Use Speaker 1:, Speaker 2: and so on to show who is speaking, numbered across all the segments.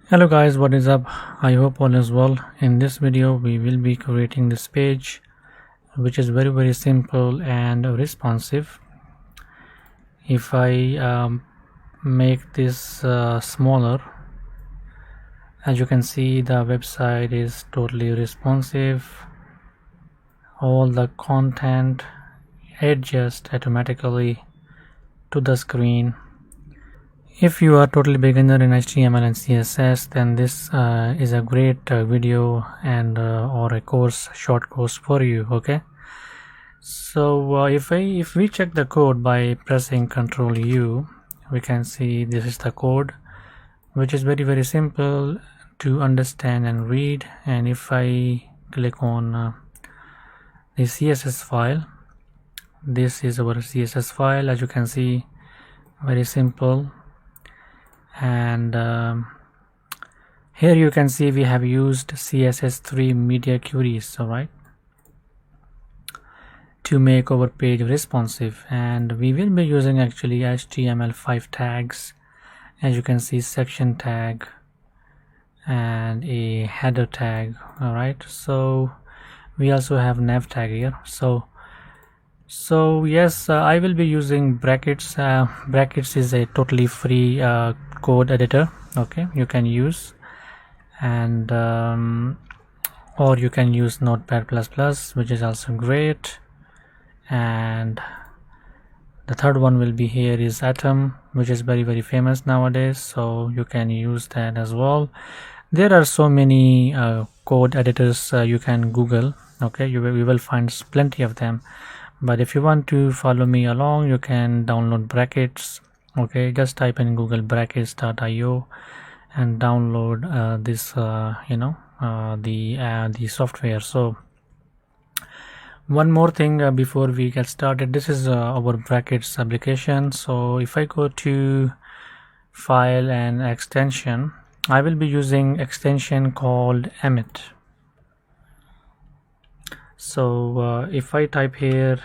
Speaker 1: Hello guys, what is up? I hope all is well. In this video we will be creating this page which is very simple and responsive. If I make this smaller, as you can see, the website is totally responsive. All the content adjusts automatically to the screen. If you are totally beginner in HTML and CSS, then this is a great video and or a short course for you. Okay, so if we check the code by pressing Ctrl U, we can see this is the code, which is very simple to understand and read. And if I click on the CSS file, this is our CSS file. As you can see, very simple. And here you can see we have used CSS3 media queries, all right, to make our page responsive. And we will be using actually HTML5 tags, as you can see, section tag and a header tag. All right, so we also have nav tag here. So yes, I will be using brackets. Brackets is a totally free code editor, okay, you can use. And or you can use Notepad++, which is also great. And the third one will be here is Atom, which is very famous nowadays, so you can use that as well. There are so many code editors you can Google, okay, you will find plenty of them. But if you want to follow me along, you can download brackets. Okay, just type in Google brackets.io and download this the software. So one more thing before we get started, this is our brackets application. So if I go to file and extension, I will be using extension called Emmet. So if I type here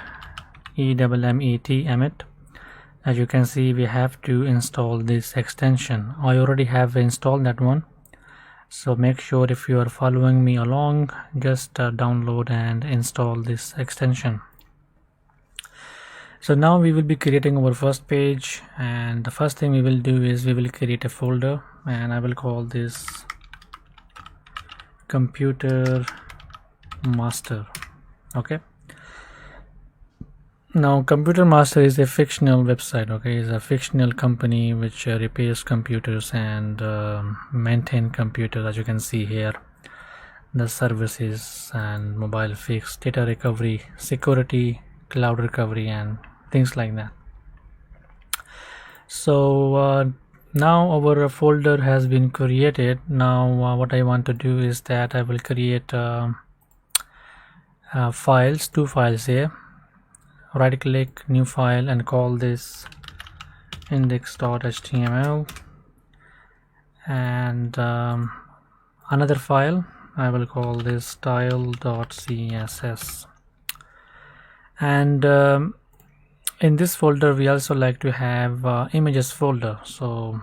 Speaker 1: EMMET, Emmet, as you can see, we have to install this extension. I already have installed that one, so make sure if you are following me along, just download and install this extension. So now we will be creating our first page, and the first thing we will do is we will create a folder, and I will call this computer master. Okay, now Computer Master is a fictional website, okay, it's a fictional company which repairs computers and maintain computers. As you can see here, the services and mobile fix, data recovery, security, cloud recovery, and things like that. So now our folder has been created. Now what I want to do is that I will create two files here. Right click, new file, and call this index.html. And another file, I will call this style.css. And in this folder we also like to have images folder, so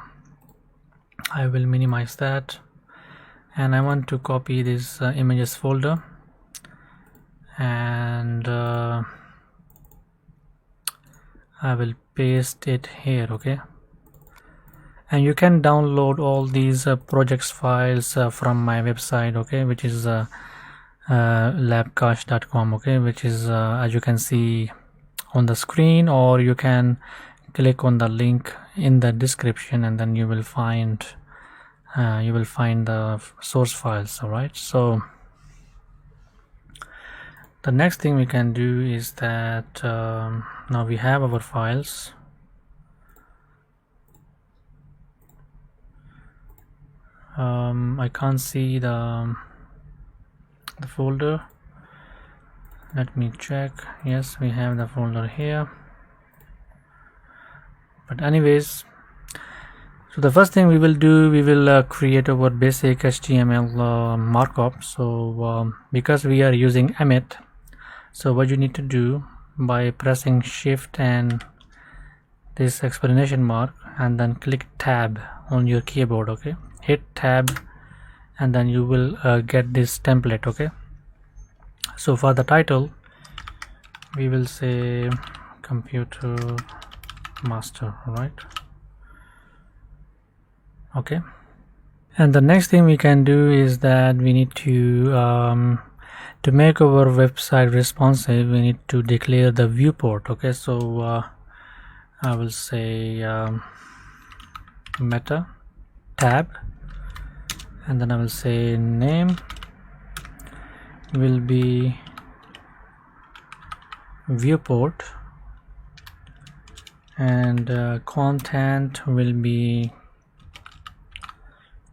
Speaker 1: I will minimize that, and I want to copy this images folder, and I will paste it here. Okay, and you can download all these projects files from my website, okay, which is labcache.com, okay, which is as you can see on the screen, or you can click on the link in the description, and then you will find the source files. All right, so the next thing we can do is that now we have our files. I can't see the folder. Let me check. Yes, we have the folder here. But anyways, so the first thing we will do, we will create our basic HTML markup. So because we are using Emmet, so what you need to do, by pressing shift and this explanation mark, and then click tab on your keyboard, okay, hit tab, and then you will get this template. Okay, so for the title we will say computer master, right? Okay, and the next thing we can do is that we need to make our website responsive, we need to declare the viewport. Okay, so I will say meta tab, and then I will say name will be viewport, and content will be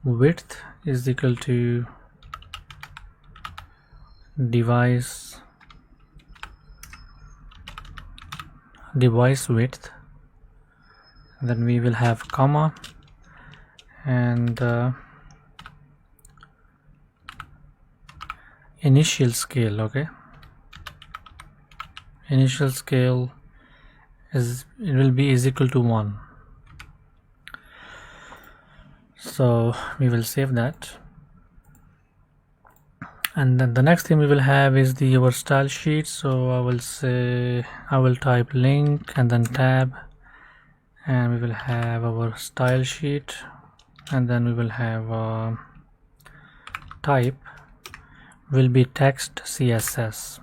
Speaker 1: width is equal to device width. Then we will have comma, and initial scale. Okay, initial scale is equal to 1. So we will save that, and then the next thing we will have is our style sheet. So I will type link and then tab, and we will have our style sheet, and then we will have type will be text CSS.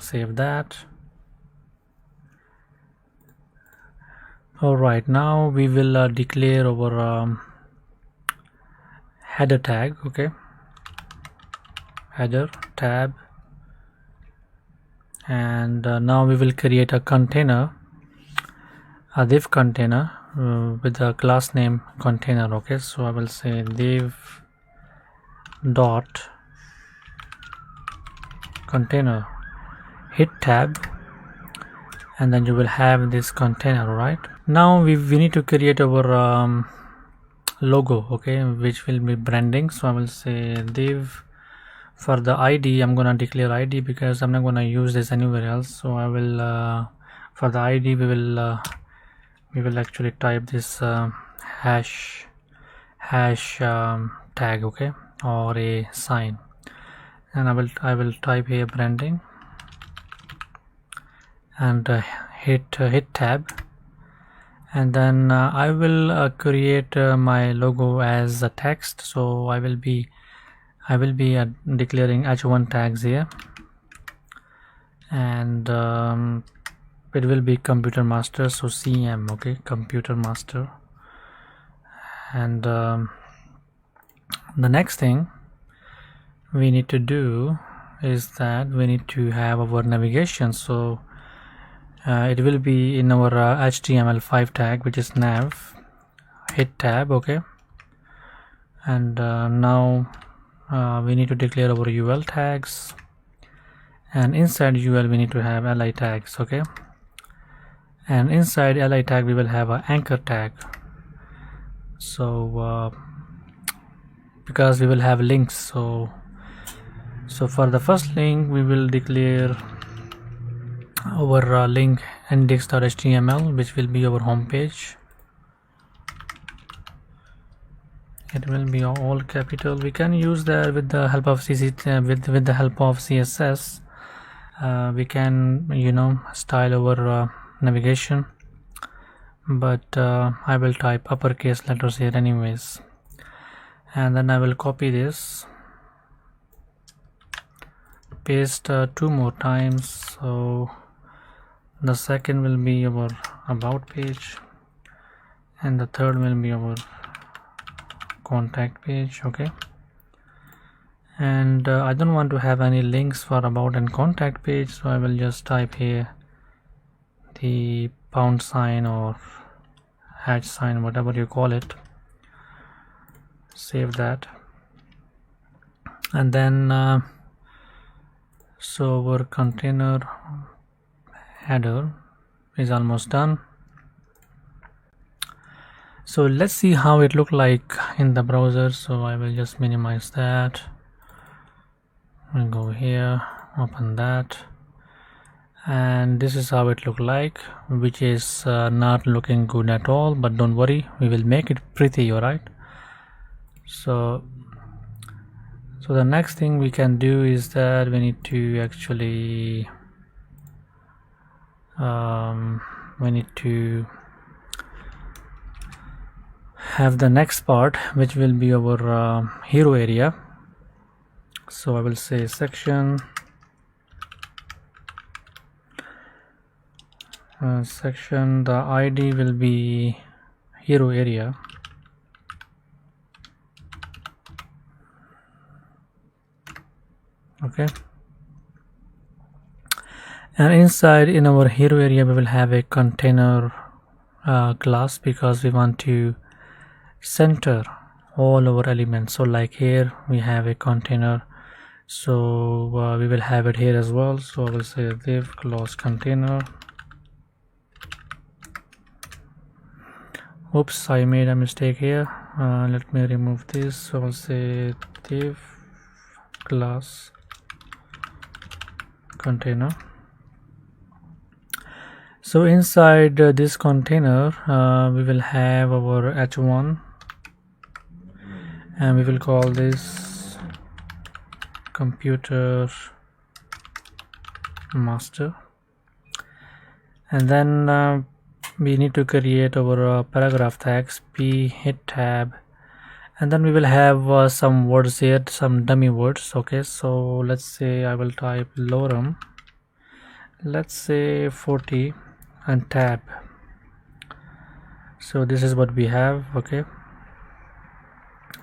Speaker 1: Save that. Alright, now we will declare our header tag. Okay, header tab, and now we will create a container, a div container with the class name container. Okay, so I will say div dot container, hit tab, and then you will have this container. Right now we need to create our logo, okay, which will be branding. So I will say div, for the ID I'm gonna declare ID because I'm not gonna use this anywhere else. So I will for the ID we will actually type this hash tag, okay, or a sign, and I will type here branding, and hit tab, and then I will create my logo as a text. So I will be declaring h1 tags here, and it will be computer master, so CM. Okay, computer master. And the next thing we need to do is that we need to have our navigation. So it will be in our HTML5 tag, which is nav, hit tab. Okay, and now we need to declare our UL tags, and inside UL we need to have li tags. Okay, and inside li tag we will have an anchor tag. So because we will have links, so for the first link we will declare our link index.html, which will be our home page. It will be all capital. We can use that with the help of with the help of CSS. We can style our navigation, but I will type uppercase letters here anyways, and then I will copy this, paste 2 more times. So the second will be our about page, and the third will be our contact page. Okay, and I don't want to have any links for about and contact page, so I will just type here the pound sign or hash sign, whatever you call it. Save that, and then so our container header is almost done. So let's see how it look like in the browser. So I will just minimize that and go here, open that, and this is how it look like, which is not looking good at all, but don't worry, we will make it pretty. Alright, So the next thing we can do is that we need to actually have the next part, which will be our hero area. So I will say section the ID will be hero area. Okay, and inside in our hero area we will have a container class, because we want to center all our elements. So like here we have a container, so we will have it here as well. So I will say div class container. Oops, I made a mistake here. Let me remove this. So I will say div class container. So inside this container we will have our h1, and we will call this computer master, and then we need to create our paragraph tags p hit tab, and then we will have some words here, some dummy words. Okay, so let's say I will type lorem, let's say 40 and tab. So this is what we have. Okay,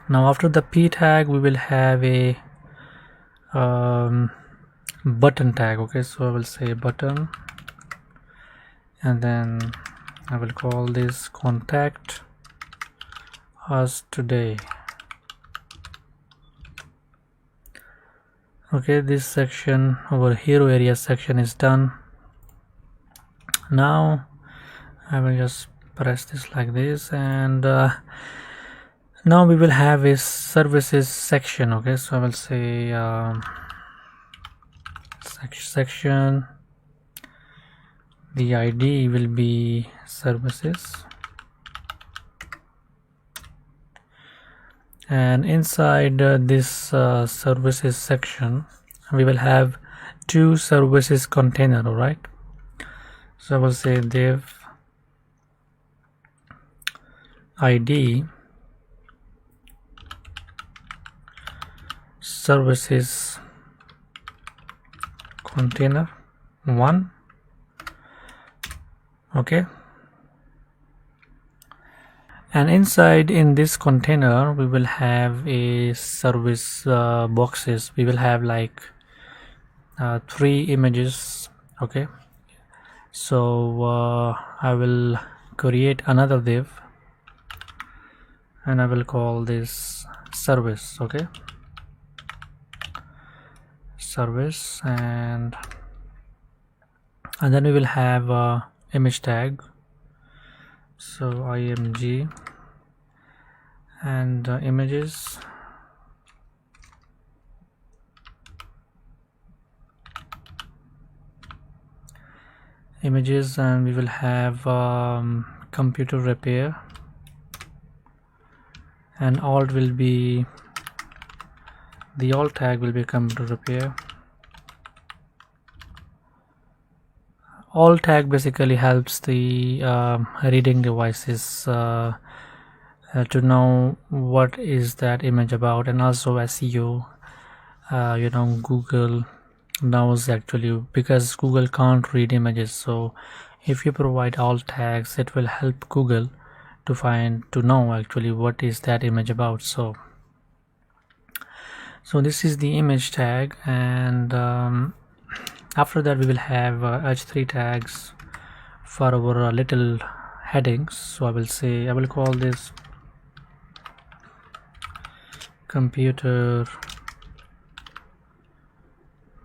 Speaker 1: now after the p tag we will have a button tag. Okay, so I will say button, and then I will call this contact us today. Okay, this section, our hero area section, is done. Now I will just press this like this, and now we will have a services section. Okay, so I will say section, the ID will be services, and inside this services section we will have two services container. All right, so I will say div ID services container 1. Okay, and inside in this container we will have a service boxes. We will have like 3 images. Okay, so I will create another div, and I will call this service. Okay, service, and then we will have image tag, so img, and images, and we will have computer repair, and alt will be, the alt tag will be computer repair. Alt tag basically helps the reading devices to know what is that image about, and also SEO. Google knows actually, because Google can't read images, so if you provide alt tags it will help Google to know actually what is that image about. So this is the image tag, and after that we will have h3 tags for our little headings. So I will call this computer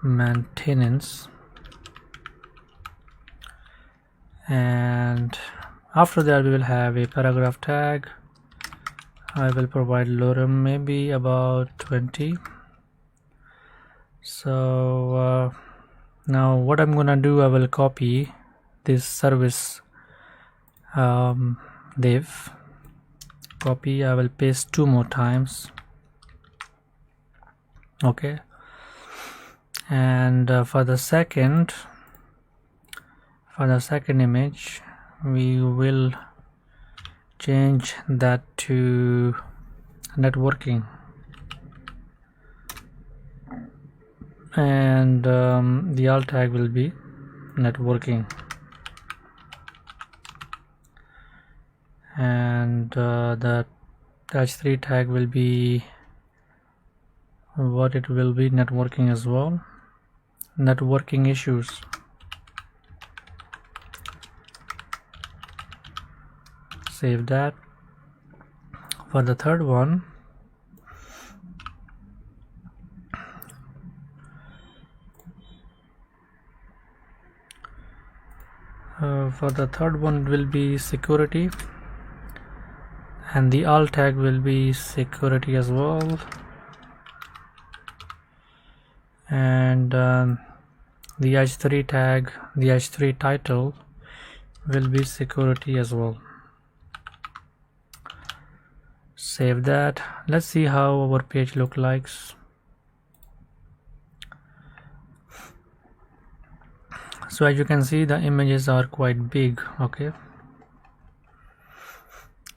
Speaker 1: maintenance, and after that we will have a paragraph tag. I will provide lorem maybe about 20. So now what I'm gonna do, I will copy this service div, copy. I will paste 2 more times. Okay, and for the second image we will change that to networking, and the alt tag will be networking, and the h3 tag will be what it will be, networking as well, networking issues. Save that. For the third one, will be security, and the alt tag will be security as well, and the h3 tag, the h3 title will be security as well. Save that. Let's see how our page look like. So as you can see, the images are quite big. Okay,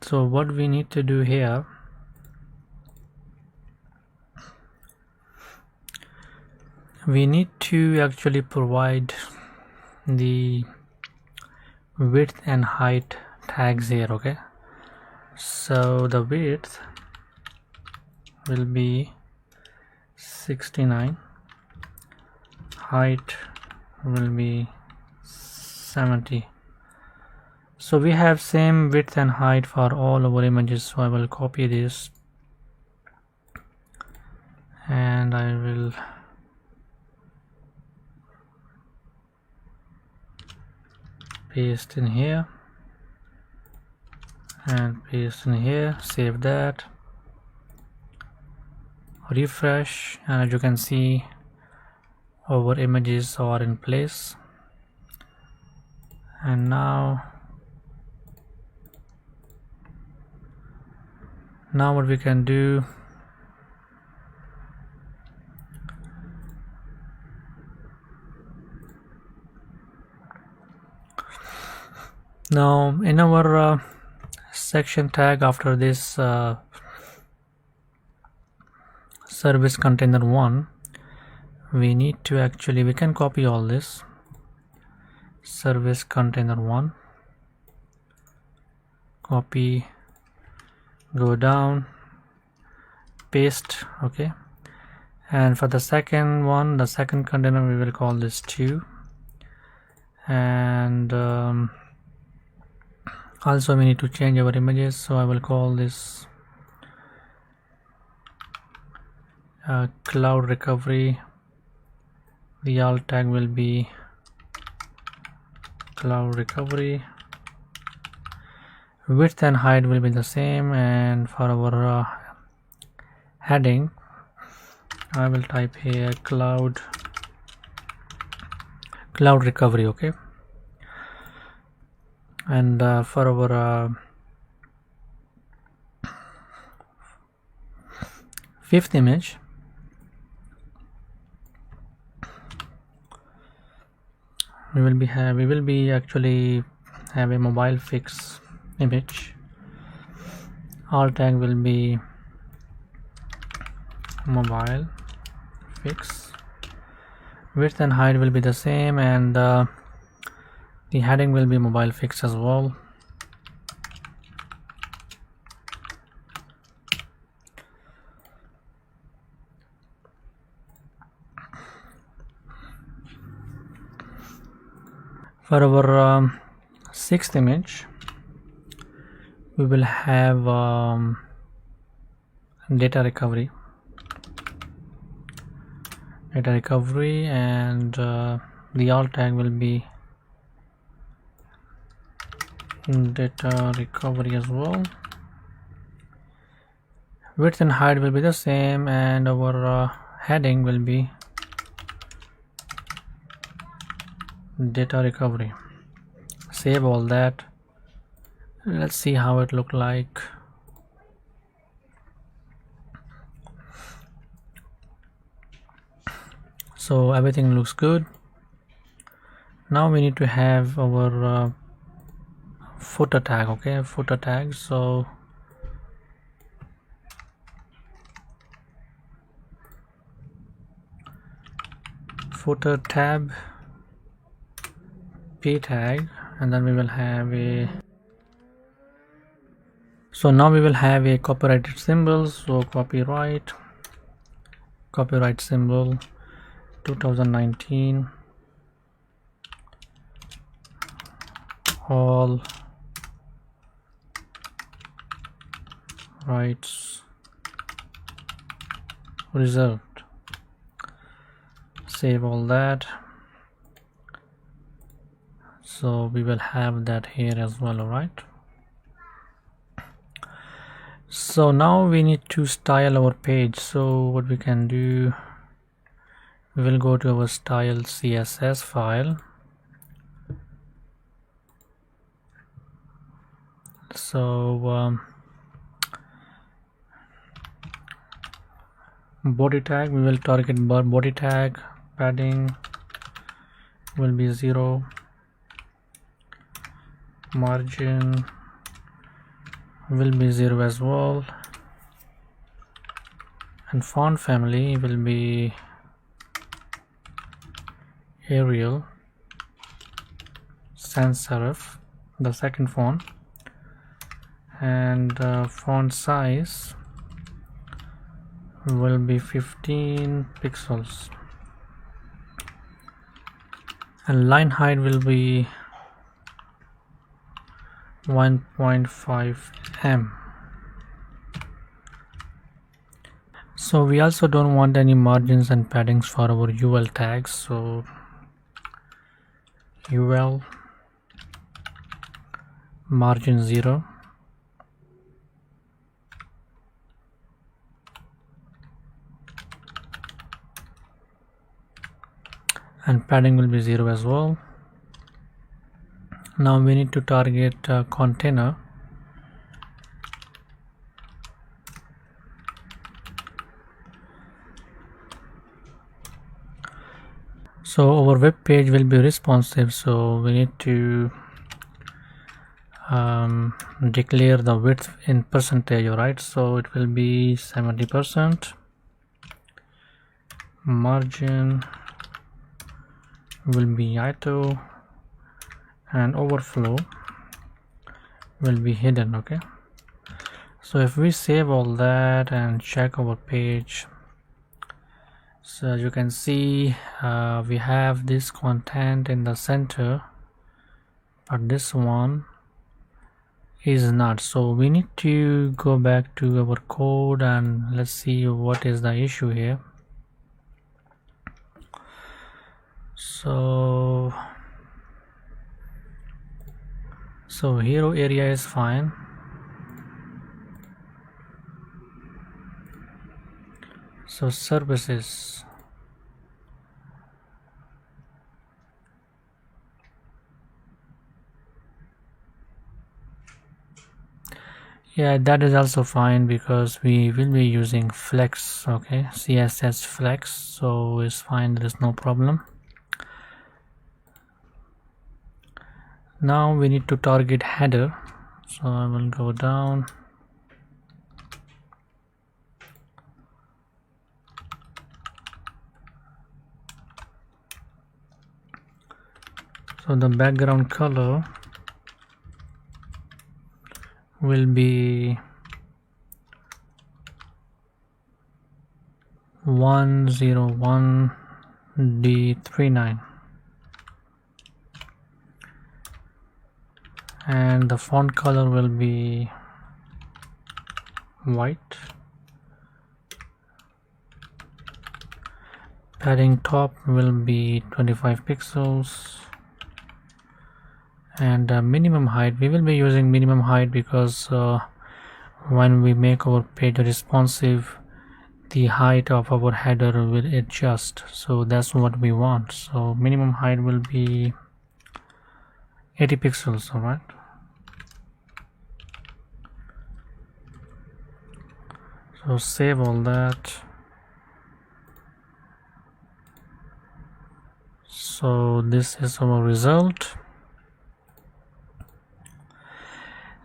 Speaker 1: so what we need to do here, we need to actually provide the width and height tags here. Okay, so the width will be 69, height will be 70. So we have same width and height for all our images, so I will copy this and I will paste in here and paste in here. Save that, refresh, and as you can see, our images are in place. And now what we can do, now in our section tag after this service container 1, we need to actually, we can copy all this, service container 1, copy, go down, paste. Okay, and for the second one, the second container, we will call this 2, and also we need to change our images, so I will call this cloud recovery. The alt tag will be cloud recovery. Width and height will be the same, and for our heading, I will type here cloud recovery. Okay, and for our fifth image, we will be actually have a mobile fix image. Alt tag will be mobile fix. Width and height will be the same, and the heading will be mobile fix as well. For our sixth image, we will have data recovery, and the alt tag will be data recovery as well. Width and height will be the same, and our heading will be data recovery. Save all that. Let's see how it look like. So everything looks good. Now we need to have our footer tag. Okay, footer tag. So footer tab p tag, and then we will have a, so now we will have a copyrighted symbol. So copyright symbol 2019 all rights reserved. Save all that. So we will have that here as well. All right, so now we need to style our page. So what we can do, we will go to our style CSS file. So body tag, we will target body tag. Padding will be 0, margin will be 0 as well, and font family will be Arial sans serif, the second font, and font size will be 15 pixels, and line height will be 1.5 m. So we also don't want any margins and paddings for our UL tags. So UL margin 0, and padding will be 0 as well. Now we need to target container. So our web page will be responsive, so we need to declare the width in percentage. Alright, so it will be 70%, margin will be ITO, and overflow will be hidden. Okay, so if we save all that and check our page, so as you can see, we have this content in the center, but this one is not. So we need to go back to our code and let's see what is the issue here. So hero area is fine. So services, yeah, that is also fine because we will be using flex. Okay, CSS flex, so it's fine, there is no problem. Now we need to target header, so I will go down. So the background color will be 101D39, and the font color will be white. Padding top will be 25 pixels, and minimum height, we will be using minimum height because when we make our page responsive, the height of our header will adjust, so that's what we want. So minimum height will be 80 pixels. All right, so save all that. So this is our result.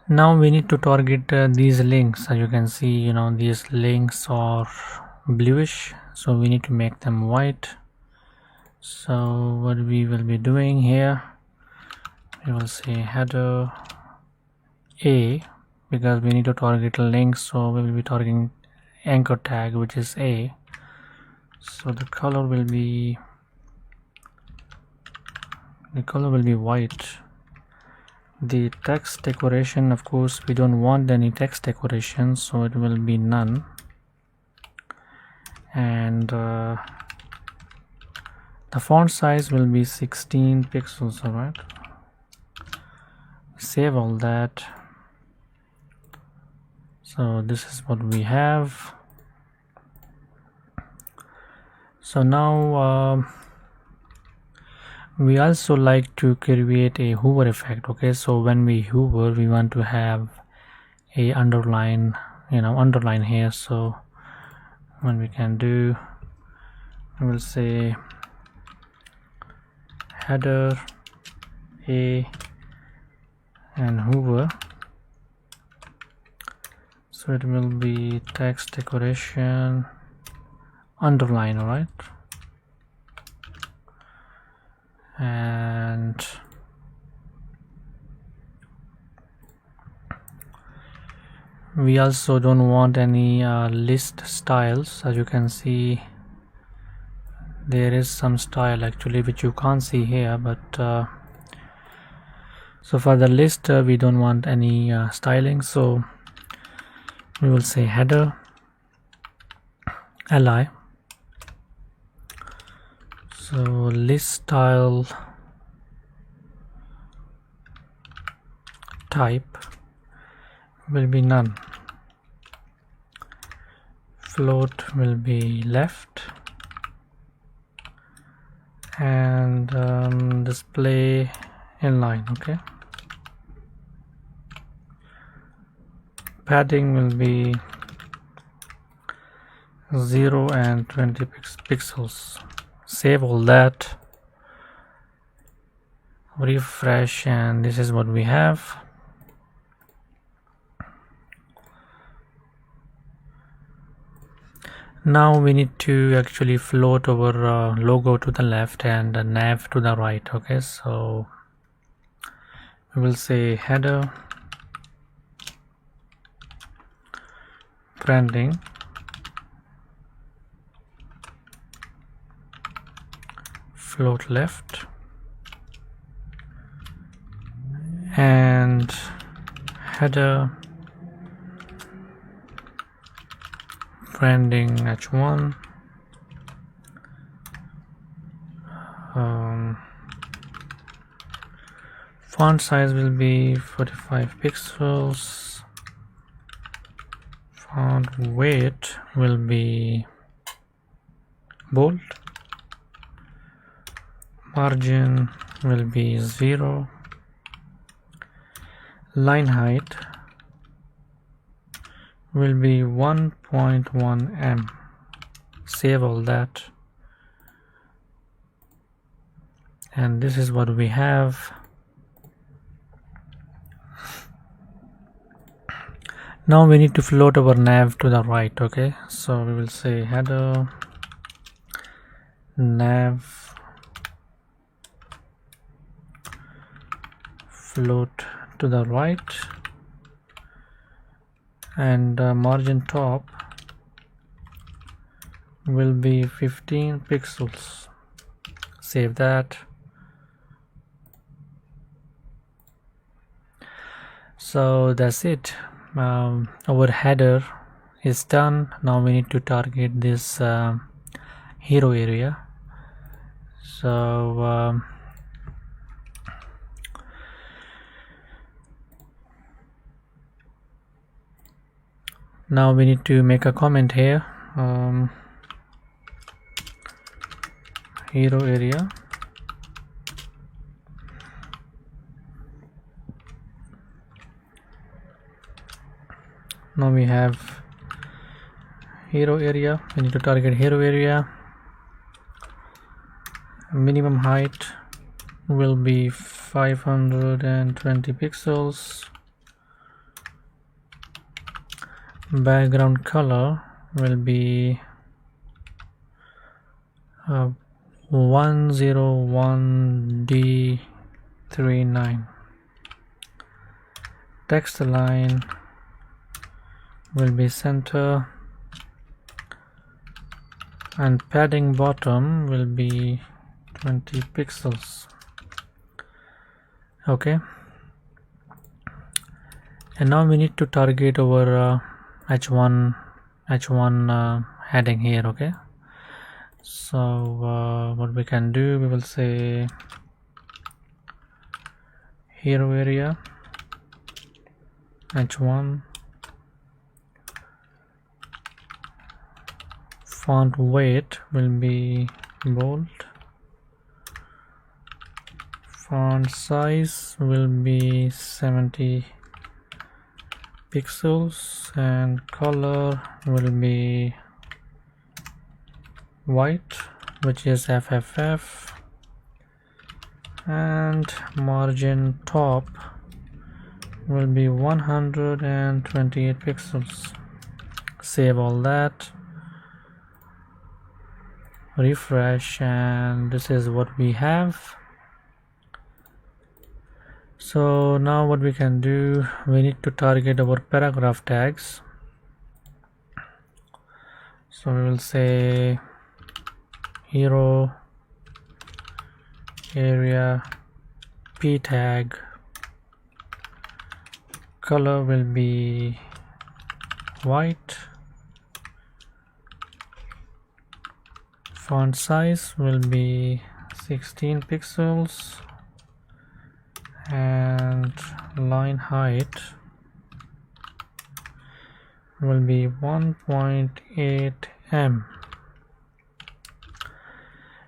Speaker 1: Now we need to target these links. As you can see, these links are bluish, so we need to make them white. So what we will be doing here, we will say header A, because we need to target a link, so we will be targeting anchor tag, which is A. So the color will be white. The text decoration, of course, we don't want any text decoration, so it will be none. And the font size will be 16 pixels. All right, save all that. So this is what we have. So now we also like to create a hover effect. Okay, so when we hover, we want to have a underline here. So what we can do, we will say header A and hover, so it will be text decoration underline. All right, and we also don't want any list styles. As you can see, there is some style actually which you can't see here, but so for the list we don't want any styling, so we will say header li. So list style type will be none, float will be left, and display inline. Okay, padding will be 0 and 20 pixels. Save all that, refresh, and this is what we have. Now we need to actually float our logo to the left and the nav to the right. Okay, so we will say header branding float left, and header branding h1, font size will be 45 pixels, font weight will be bold, margin will be 0, line height will be 1.1 m. Save all that, and this is what we have. Now we need to float our nav to the right. Okay, so we will say header nav float to the right, and margin top will be 15 pixels. Save that. So that's it. Our header is done. Now we need to target this hero area. So now we need to make a comment here. Hero area, now we have hero area. We need to target hero area, minimum height will be 520 pixels. Background color will be 101D39. Text line will be center, and padding bottom will be 20 pixels. Okay, and now we need to target our h1 heading here. Okay, so what we can do, we will say hero area h1, font weight will be bold, font size will be 70 pixels, and color will be white, which is FFF, and margin top will be 128 pixels. Save all that, refresh, and this is what we have. So now what we can do, we need to target our paragraph tags. So we will say hero area p tag, color will be white, font size will be 16 pixels, and line height will be 1.8 m.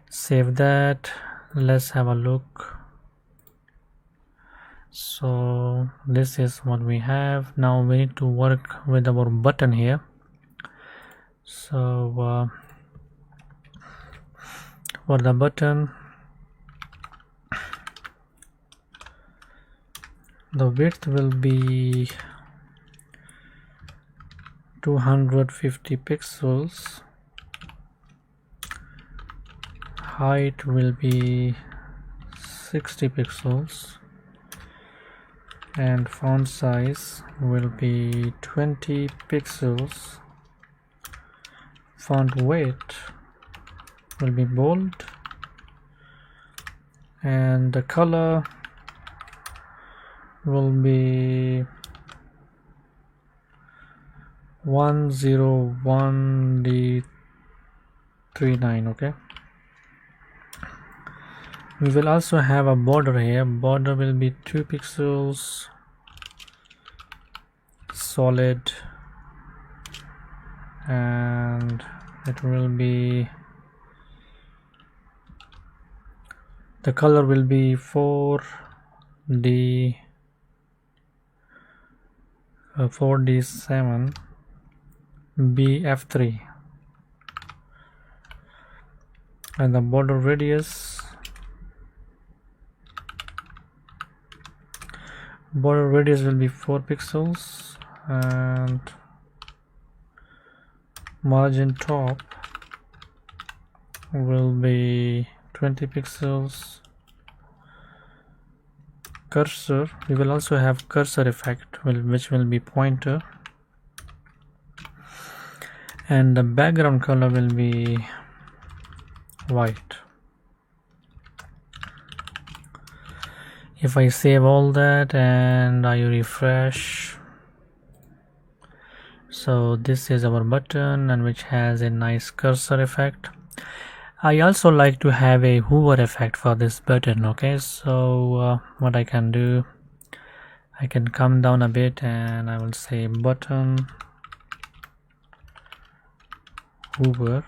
Speaker 1: Save that. Let's have a look. So this is what we have. Now we need to work with our button here. So for the button, the width will be 250 pixels, height will be 60 pixels, and font size will be 20 pixels. Font weight will be bold, and the color will be 101D39. okay, we will also have a border here. Border will be 2 pixels, solid, and it will be, the color will be 4D7 BF3, and the border radius will be 4 pixels, and margin top will be 20 pixels. Cursor, we will also have cursor effect, which will be pointer, and the background color will be white. If I save all that and I refresh, so this is our button, and which has a nice cursor effect. I also like to have a hover effect for this button. Okay, so what I can do, I can come down a bit and I will say button hover.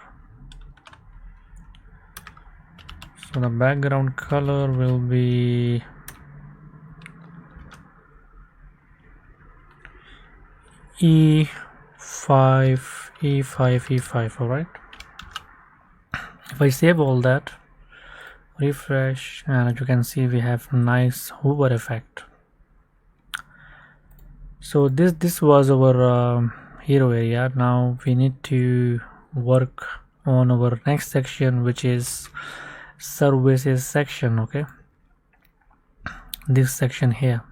Speaker 1: So the background color will be E5. All right, if I save all that, refresh, and as you can see we have nice hover effect. So this was our hero area. Now we need to work on our next section, which is services section. Okay, this section here,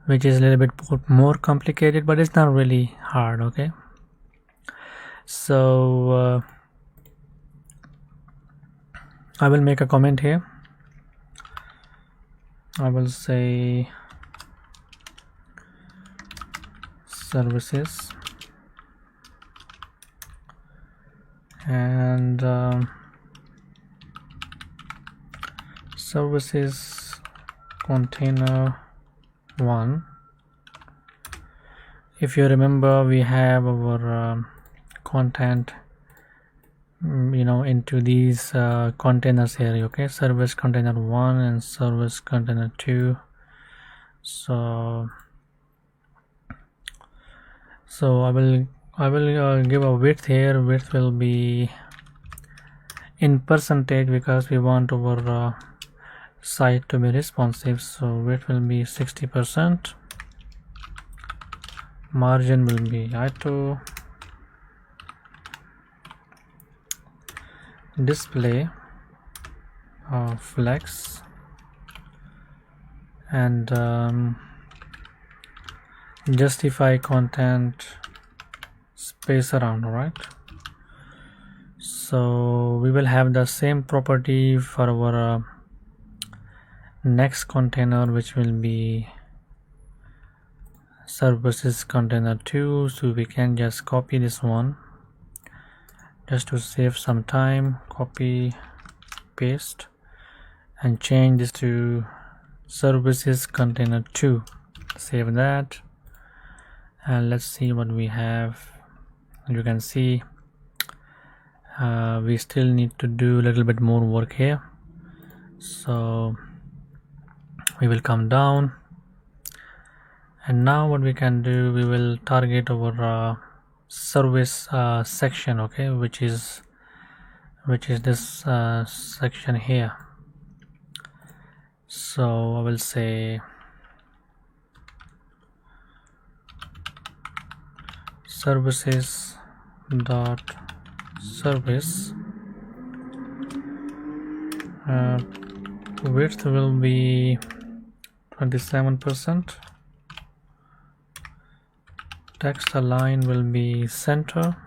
Speaker 1: which is a little bit more complicated, but it's not really hard. Okay, so I will make a comment here. I will say services, and services container 1. If you remember, we have our content into these containers here. Okay, service container 1 and service container 2. So I will give a width here. Width will be in percentage because we want our site to be responsive, so width will be 60%. Margin will be I2. Display flex, and justify content space around. All right, so we will have the same property for our next container, which will be services container 2. So we can just copy this one just to save some time. Copy, paste, and change this to services container 2. Save that, and let's see what we have. You can see we still need to do a little bit more work here, so we will come down, and now what we can do, we will target our service section. Okay, which is this section here. So I will say services dot service, width will be 27%. Text align will be center.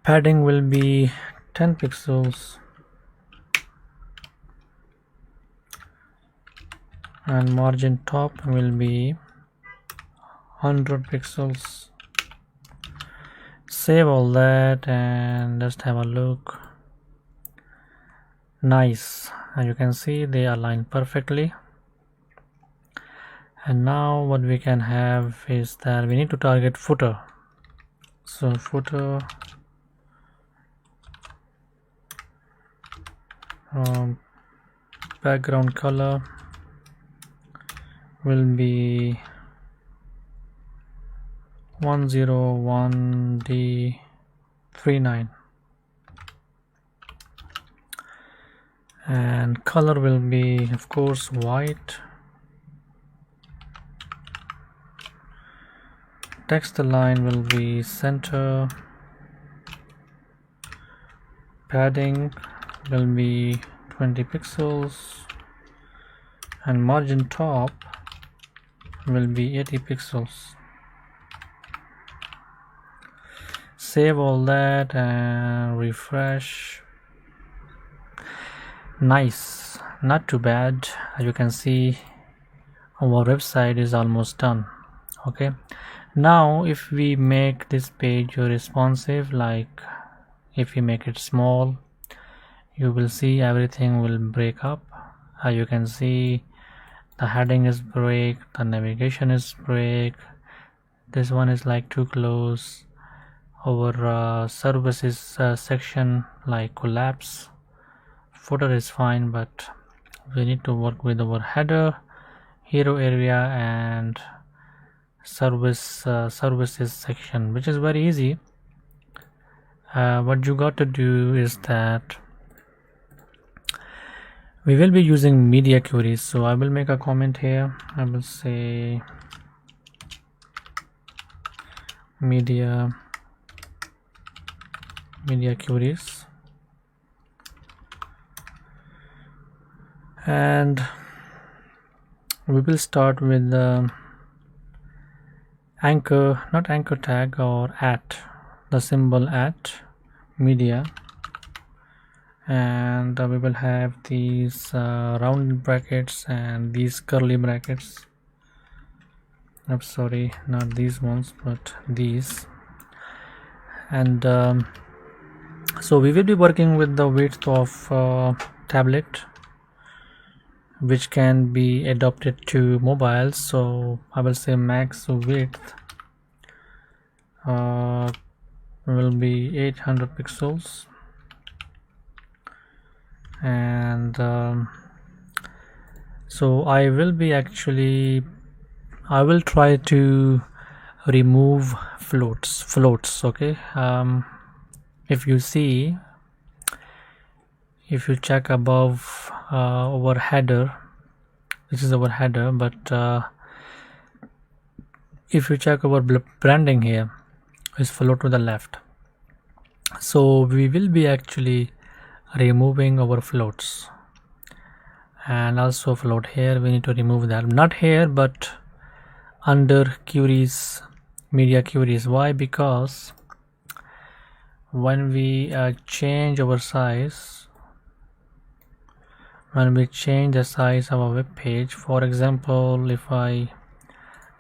Speaker 1: Padding will be 10 pixels, and margin top will be 100 pixels. Save all that and just have a look. Nice, as you can see they align perfectly. And now what we can have is that we need to target footer. So footer background color will be 101D39, and color will be of course white. Text align will be center. Padding will be 20 pixels, and margin top will be 80 pixels. Save all that and refresh. Nice, not too bad. As you can see, our website is almost done. Okay, now if we make this page responsive, like if we make it small, you will see everything will break up. As you can see, the heading is break, the navigation is break, this one is like too close, our services section like collapse, footer is fine, but we need to work with our header, hero area, and services section, which is very easy. what you got to do is that we will be using media queries. So I will make a comment here. I will say media queries, and we will start with the anchor, not anchor tag, or at, the symbol at media, and we will have these rounded brackets and these curly brackets. I'm sorry, not these ones, but these. And so we will be working with the width of tablet, which can be adapted to mobiles. So I will say max width will be 800 pixels, and so I will try to remove floats. Okay, if you check above our header, this is our header, but if you check our branding here, is float to the left. So we will be actually removing our floats, and also float here, we need to remove that, not here but under queries, media queries. Why? Because when we change our size, when we change the size of a web page, for example, if I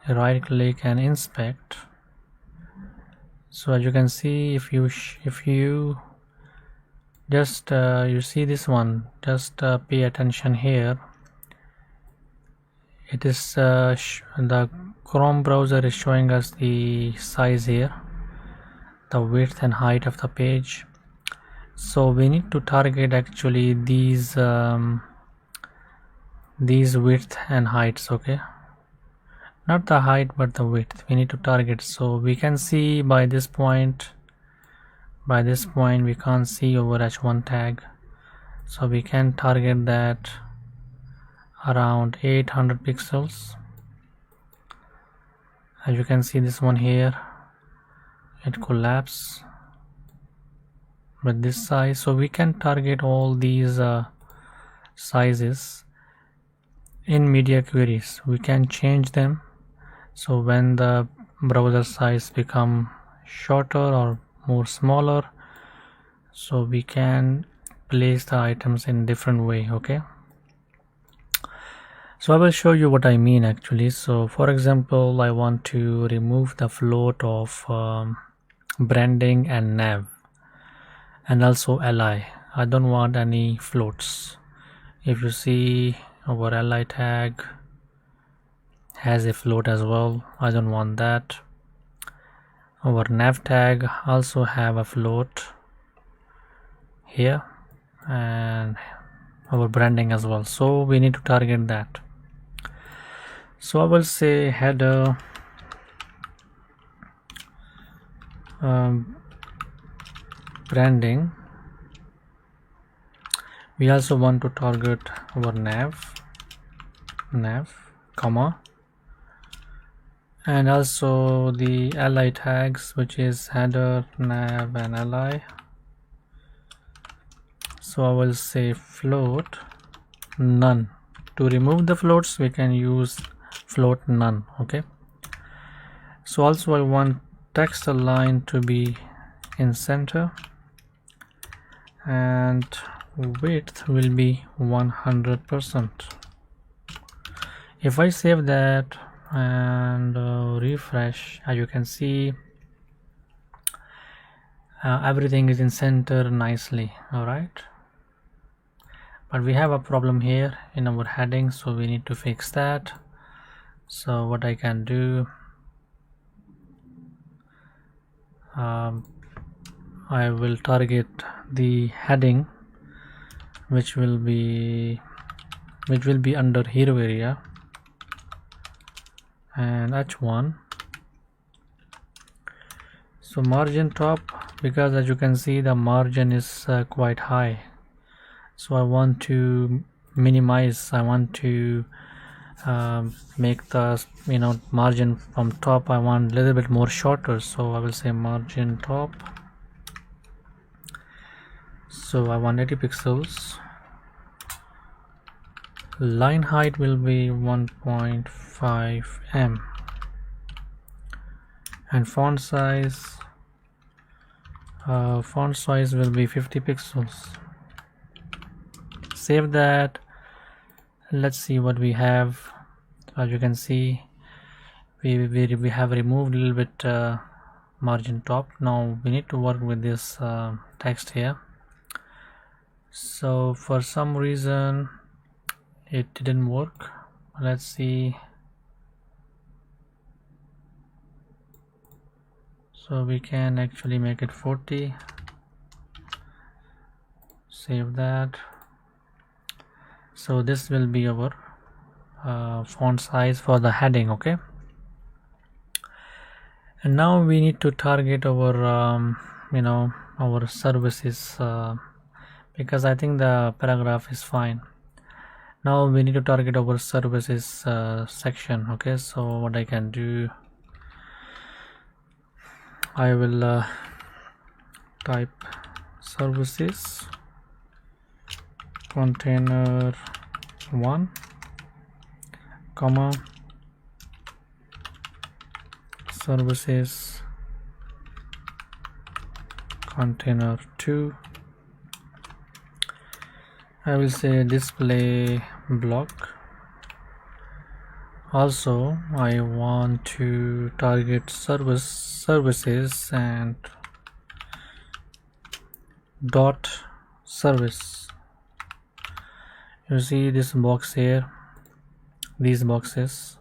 Speaker 1: right click and inspect, so as you can see, if you just you see this one, just pay attention here. It is the Chrome browser is showing us the size here, the width and height of the page. So we need to target actually these width and heights. Okay, not the height but the width we need to target. So we can see by this point we can't see over h1 tag, so we can target that around 800 pixels. As you can see, this one here, it collapses with this size. So we can target all these sizes in media queries. We can change them, so when the browser size become shorter or more smaller, so we can place the items in different way. Okay, so I will show you what I mean actually. So for example, I want to remove the float of branding and nav, and also li. I don't want any floats. If you see, our li tag has a float as well, I don't want that. Our nav tag also have a float here, and our branding as well, so we need to target that. So I will say header branding. We also want to target our nav, comma, and also the li tags, which is header, nav, and li. So I will say float none. To remove the floats, we can use float none. Okay, so also I want text align to be in center, and width will be 100%. If I save that and refresh, as you can see, everything is in center nicely. All right, but we have a problem here in our heading, so we need to fix that. So what I can do, I will target the heading, which will be under hero area, and h1. So margin top because as you can see the margin is quite high, so I want to minimize. I want to make the margin from top. I want a little bit more shorter, so I will say margin top. So I want 80 pixels. Line height will be 1.5 m and font size will be 50 pixels. Save that. Let's see what we have. As you can see, we have removed a little bit margin top. Now we need to work with this text here. So for some reason it didn't work. Let's see. So we can actually make it 40. Save that. So this will be our font size for the heading. Okay, and now we need to target our our services, because I think the paragraph is fine. Now we need to target our services section. Okay, so what I can do, I will type services container 1, comma, services container 2. I will say display block. Also I want to target services and dot service. You see this box here, these boxes.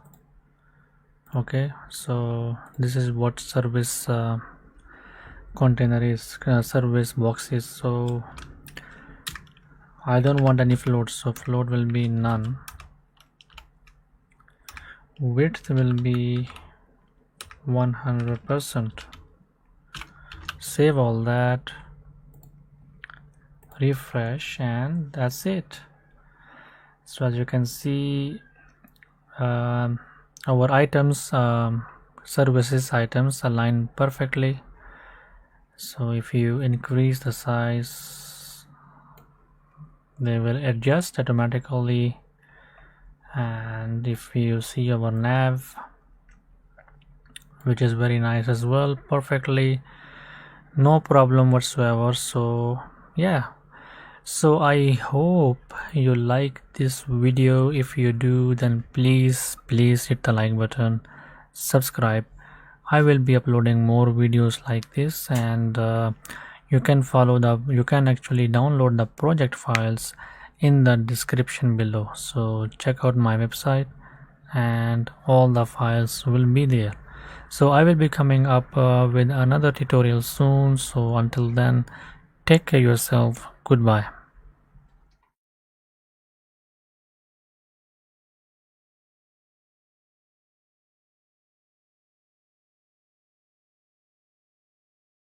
Speaker 1: Okay, so this is what service container is, service boxes. So I don't want any floats, so float will be none. Width will be 100%. Save all that, refresh, and that's it. So as you can see, our items, services items align perfectly. So if you increase the size, they will adjust automatically. And if you see our nav, which is very nice as well, perfectly, no problem whatsoever. So yeah, so I hope you like this video. If you do, then please hit the like button, subscribe. I will be uploading more videos like this, and you can actually download the project files in the description below. So check out my website and all the files will be there. So I will be coming up with another tutorial soon. So until then, take care of yourself. Goodbye.